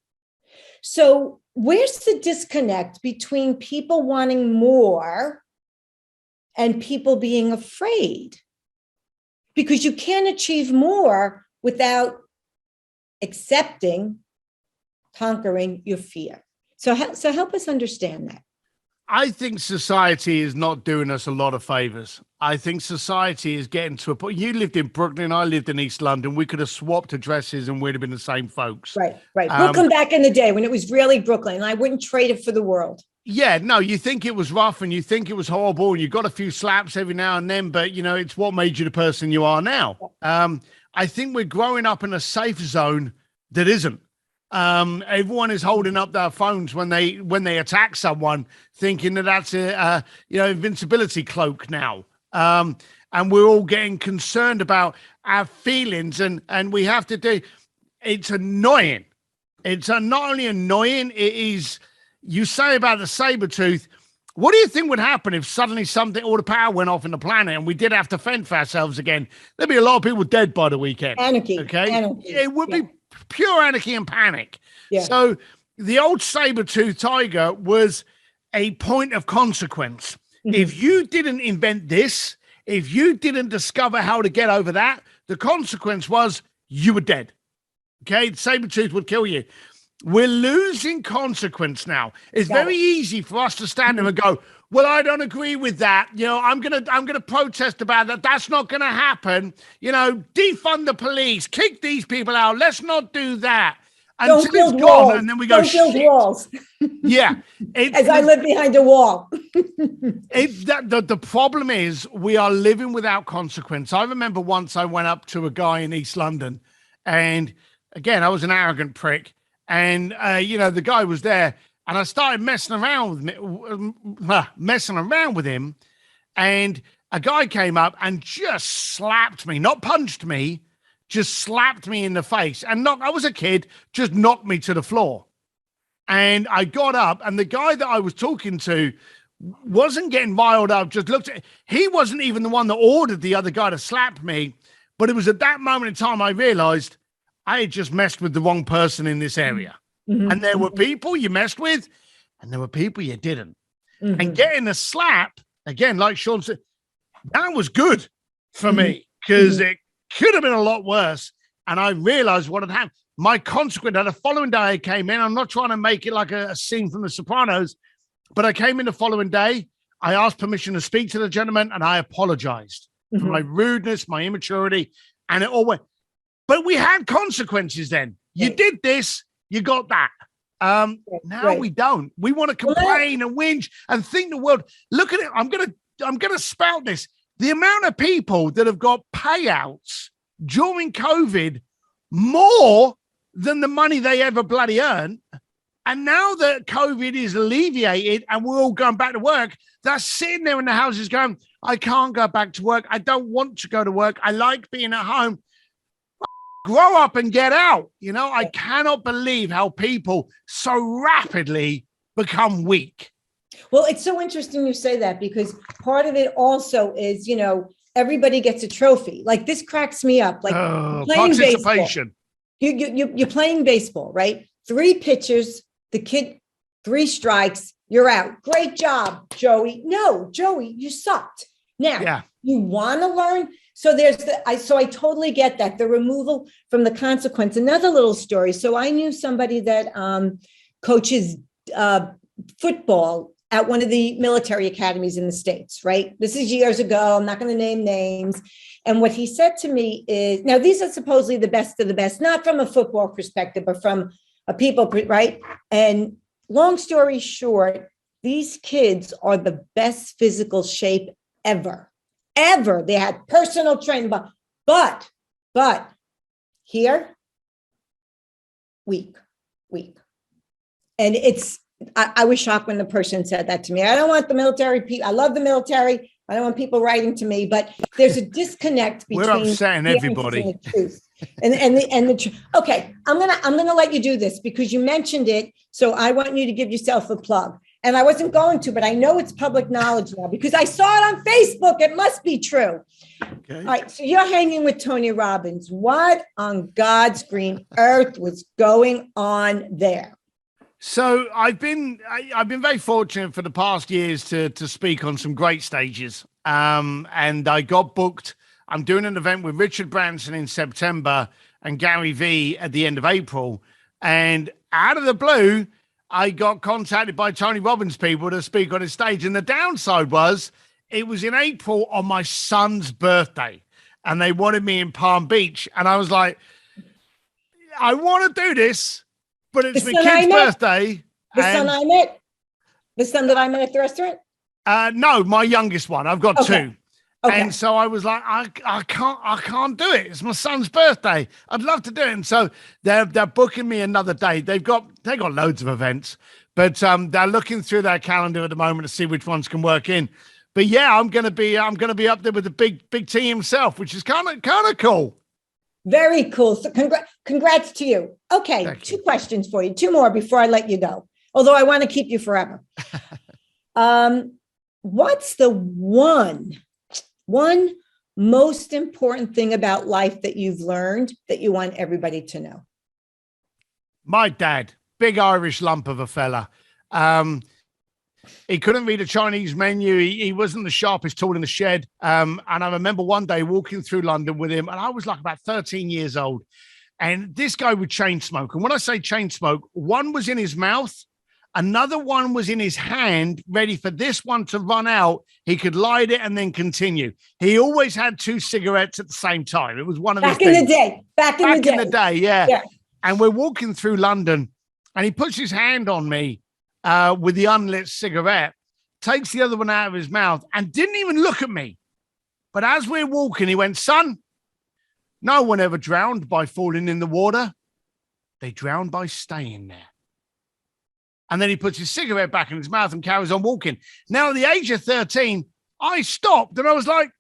So where's the disconnect between people wanting more and people being afraid? Because you can't achieve more without accepting, conquering your fear. So help us understand that. I think society is not doing us a lot of favors. I think society is getting to a point. You lived in Brooklyn, I lived in East London. We could have swapped addresses and we'd have been the same folks. Right. Brooklyn back in the day when it was really Brooklyn. I wouldn't trade it for the world. Yeah, no, you think it was rough and you think it was horrible and you got a few slaps every now and then, but, it's what made you the person you are now. I think we're growing up in a safe zone that isn't. Everyone is holding up their phones when they attack someone, thinking that that's a invincibility cloak now. And we're all getting concerned about our feelings, and we have to do. It's annoying. It's not only annoying. It is. You say about the saber tooth. What do you think would happen if suddenly all the power went off in the planet and we did have to fend for ourselves again? There'd be a lot of people dead by the weekend. Anarchy. Okay. Anarchy. It would be pure anarchy and panic. Yeah. So the old saber-toothed tiger was a point of consequence. Mm-hmm. If you didn't invent this, if you didn't discover how to get over that, the consequence was you were dead. Okay. Saber-tooth would kill you. We're losing consequence now. It's very easy for us to stand there and go, well, I don't agree with that. I'm gonna protest about that. That's not gonna happen. Defund the police, kick these people out. Let's not do that. Until don't build it's walls. Gone, and then we go, don't build shit. Walls. Yeah. As I live behind a wall. The problem is we are living without consequence. I remember once I went up to a guy in East London, and again, I was an arrogant prick. And, the guy was there and I started messing around with him. And a guy came up and just slapped me, not punched me, just slapped me in the face. And I was a kid, just knocked me to the floor. And I got up, and the guy that I was talking to wasn't getting riled up, just looked at, he wasn't even the one that ordered the other guy to slap me. But it was at that moment in time I realized I had just messed with the wrong person in this area. Mm-hmm. And there were people you messed with, and there were people you didn't. Mm-hmm. And getting a slap, again, like Sean said, that was good for me, because it could have been a lot worse. And I realized what had happened. My consequence, the following day I came in, I'm not trying to make it like a scene from The Sopranos, but I came in the following day, I asked permission to speak to the gentleman, and I apologized for my rudeness, my immaturity, and it all went. But we had consequences then. You did this, you got that. Now we don't. We want to complain and whinge and think the world. Look at it. I'm gonna spout this. The amount of people that have got payouts during COVID more than the money they ever bloody earned. And now that COVID is alleviated and we're all going back to work, they're sitting there in the houses going, I can't go back to work. I don't want to go to work. I like being at home. Grow up and get out. I cannot believe how people so rapidly become weak. Well, it's so interesting you say that, because part of it also is, everybody gets a trophy. Like, this cracks me up. Like, playing baseball. You're playing baseball, right? 3 pitches, the kid, 3 strikes, you're out. Great job, Joey. No, Joey, you sucked. Now, you want to learn. So I totally get that. The removal from the consequence. Another little story. So I knew somebody that coaches football at one of the military academies in the States, right? This is years ago. I'm not going to name names. And what he said to me is, now these are supposedly the best of the best, not from a football perspective, but from a people, right? And long story short, these kids are the best physical shape ever. They had personal training, but here, weak. And I was shocked when the person said that to me. I don't want the military people. I love the military. I don't want people writing to me, but there's a disconnect between. We're upsetting everybody. And the truth. Okay, I'm gonna let you do this because you mentioned it. So I want you to give yourself a plug. And I wasn't going to, but I know it's public knowledge now because I saw it on Facebook. It must be true. Okay. All right, so you're hanging with Tony Robbins. What on God's green earth was going on there? So I've been very fortunate for the past years to speak on some great stages. And I got booked. I'm doing an event with Richard Branson in September and Gary Vee at the end of April. And out of the blue, I got contacted by Tony Robbins people to speak on his stage. And the downside was it was in April on my son's birthday. And they wanted me in Palm Beach. And I was like, I want to do this, but it's my kid's birthday. The son I met? The son that I met at the restaurant? No, my youngest one. I've got two. Okay. And so I was like, I can't do it. It's my son's birthday. I'd love to do it. And so they're booking me another day. They got loads of events, but they're looking through their calendar at the moment to see which ones can work in. But yeah, I'm gonna be up there with the big T himself, which is kind of cool. Very cool. So congrats to you. Okay, two questions for you. Two more before I let you go. Although I want to keep you forever. What's the one most important thing about life that you've learned that you want everybody to know? My dad, big Irish lump of a fella. He couldn't read a Chinese menu. He wasn't the sharpest tool in the shed. And I remember one day walking through London with him, and I was like about 13 years old. And this guy would chain smoke. And when I say chain smoke, one was in his mouth, another one was in his hand, ready for this one to run out. He could light it and then continue. He always had two cigarettes at the same time. It was one of his things. Back in the day, yeah. And we're walking through London, and he puts his hand on me with the unlit cigarette, takes the other one out of his mouth, and didn't even look at me. But as we're walking, he went, "Son, no one ever drowned by falling in the water. They drowned by staying there." And then he puts his cigarette back in his mouth and carries on walking. Now, at the age of 13, I stopped and I was like,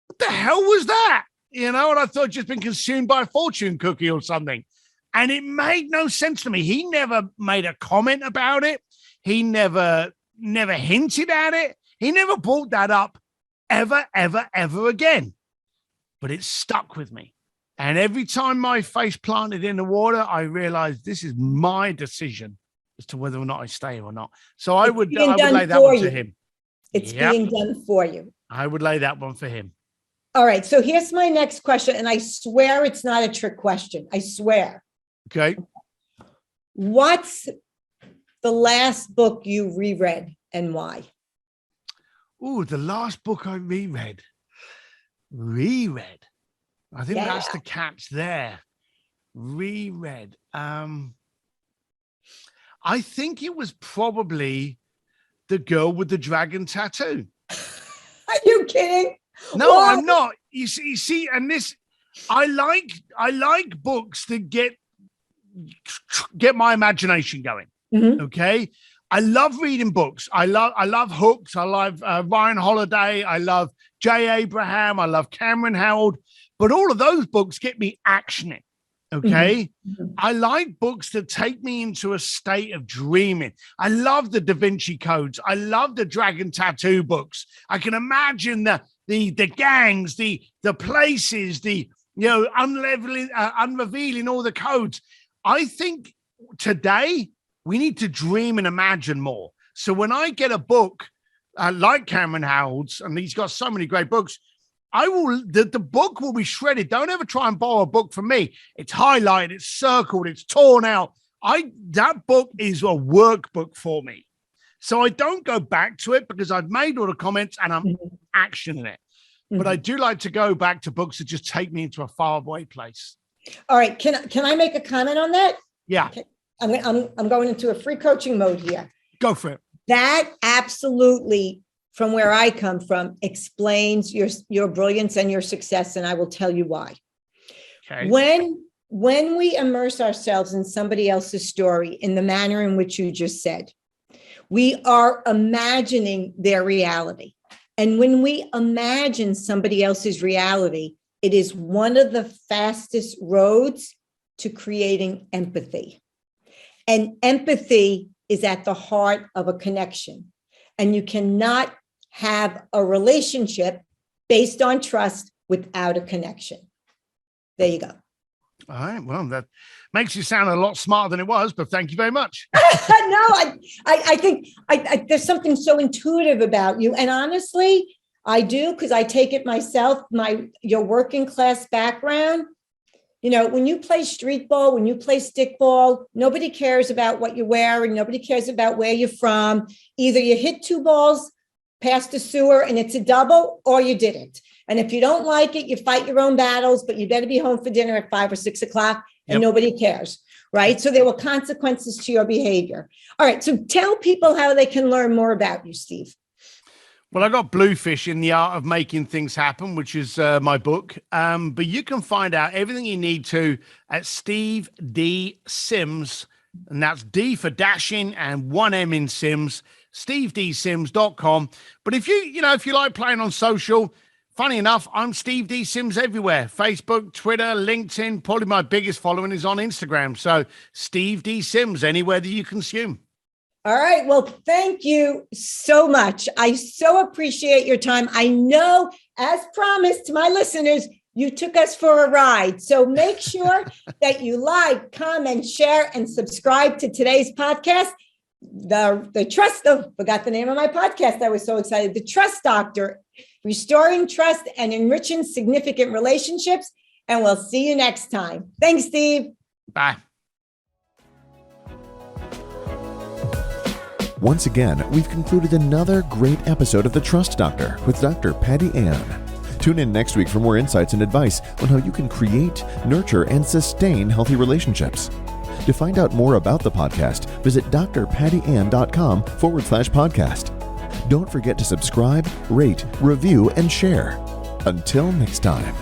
what the hell was that? And I thought I'd just been consumed by a fortune cookie or something. And it made no sense to me. He never made a comment about it. He never hinted at it. He never brought that up ever again. But it stuck with me. And every time my face planted in the water, I realized this is my decision as to whether or not I stay or not. So I would lay that one to him. It's being done for you. I would lay that one for him. All right. So here's my next question. And I swear it's not a trick question. I swear. Okay. What's the last book you reread and why? Oh, the last book I reread. I think that's the catch there. Reread. I think it was probably The Girl with the Dragon Tattoo. Are you kidding? No, what? I'm not. You see, and this, I like books that get my imagination going. Mm-hmm. Okay. I love reading books. I love hooks. I love Ryan Holiday. I love J. Abraham. I love Cameron Howard. But all of those books get me actioning. Okay. Mm-hmm. I like books that take me into a state of dreaming. I love the Da Vinci Codes. I love the Dragon Tattoo books. I can imagine the gangs, the places, unrevealing all the codes. I think today we need to dream and imagine more. So when I get a book like Cameron Howard's, and he's got so many great books, the book will be shredded. Don't ever try and borrow a book from me. It's highlighted, it's circled, it's torn out. That book is a workbook for me. So I don't go back to it because I've made all the comments and I'm actioning it. Mm-hmm. But I do like to go back to books that just take me into a faraway place. All right. Can I make a comment on that? Yeah. Okay. I'm going into a free coaching mode here. Go for it. That absolutely, from where I come from, explains your brilliance and your success, and I will tell you why. Okay. When we immerse ourselves in somebody else's story in the manner in which you just said, we are imagining their reality. And when we imagine somebody else's reality, it is one of the fastest roads to creating empathy. And empathy is at the heart of a connection. And you cannot have a relationship based on trust without a connection. There you go. All right. Well, that makes you sound a lot smarter than it was, but thank you very much. No, I think there's something so intuitive about you. And honestly, I do, because I take it myself, your working class background. You know, when you play street ball, when you play stick ball, nobody cares about what you're wearing. Nobody cares about where you're from. Either you hit 2 balls past the sewer and it's a double, or you didn't. And if you don't like it, you fight your own battles, but you better be home for dinner at 5 or 6 o'clock, and nobody cares, right? So there were consequences to your behavior. All right, so tell people how they can learn more about you, Steve. Well, I got Bluefish in the Art of Making Things Happen, which is my book. But you can find out everything you need to at Steve D. Sims, and that's D for dashing and 1 M in Sims, stevedsims.com. But if you like playing on social, funny enough, I'm Steve D. Sims everywhere. Facebook, Twitter, LinkedIn. Probably my biggest following is on Instagram. So Steve D. Sims, anywhere that you consume. All right. Well, thank you so much. I so appreciate your time. I know, as promised to my listeners, you took us for a ride. So make sure that you like, comment, share, and subscribe to today's podcast. Forgot the name of my podcast. I was so excited. The Trust Doctor, Restoring Trust and Enriching Significant Relationships. And we'll see you next time. Thanks, Steve. Bye. Once again, we've concluded another great episode of The Trust Doctor with Dr. Patty Ann. Tune in next week for more insights and advice on how you can create, nurture, and sustain healthy relationships. To find out more about the podcast, visit drpattyann.com/podcast. Don't forget to subscribe, rate, review, and share. Until next time.